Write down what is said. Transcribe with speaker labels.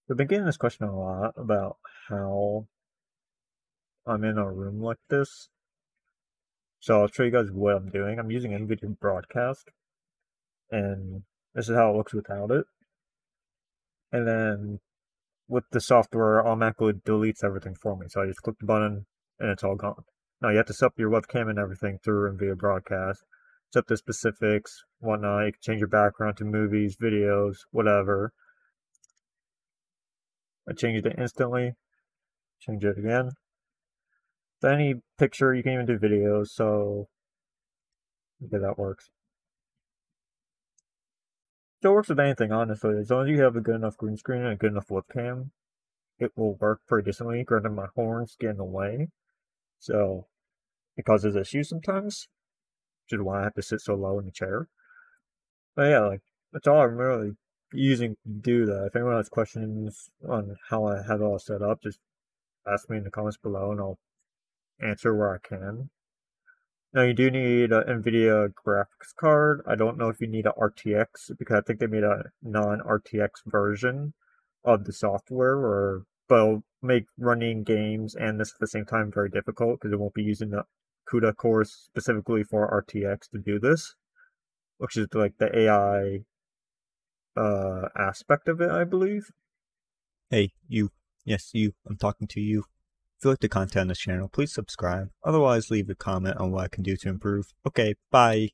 Speaker 1: We've been getting this question a lot about how I'm in a room like this. So I'll show you guys what I'm doing. I'm using nvidia broadcast, and this is how it looks without it. And then with the software, it automatically deletes everything for me. So I just click the button and it's all gone. Now you have to set up your webcam and everything through nvidia broadcast. Set the specifics, whatnot. You can change your background to movies, videos, whatever. I changed it instantly. Change it again. So any picture, you can even do videos. So okay, that works. Still works with anything, honestly. As long as you have a good enough green screen and a good enough webcam, it will work pretty decently. Granted, my horns get in the way, so it causes issues sometimes, which is why I have to sit so low in the chair. But yeah, like, that's all I'm really using to do that. If anyone has questions on how I have it all set up, just ask me in the comments below and I'll answer where I can. Now you do need an NVIDIA graphics card. I don't know if you need a RTX because I think they made a non-RTX version of the software, or but it'll make running games and this at the same time very difficult because it won't be using the CUDA cores specifically for RTX to do this, which is like the AI aspect of it, I believe.
Speaker 2: Hey, you. Yes, you. I'm talking to you. If you like the content on this channel, please subscribe. Otherwise, leave a comment on what I can do to improve. Okay, bye.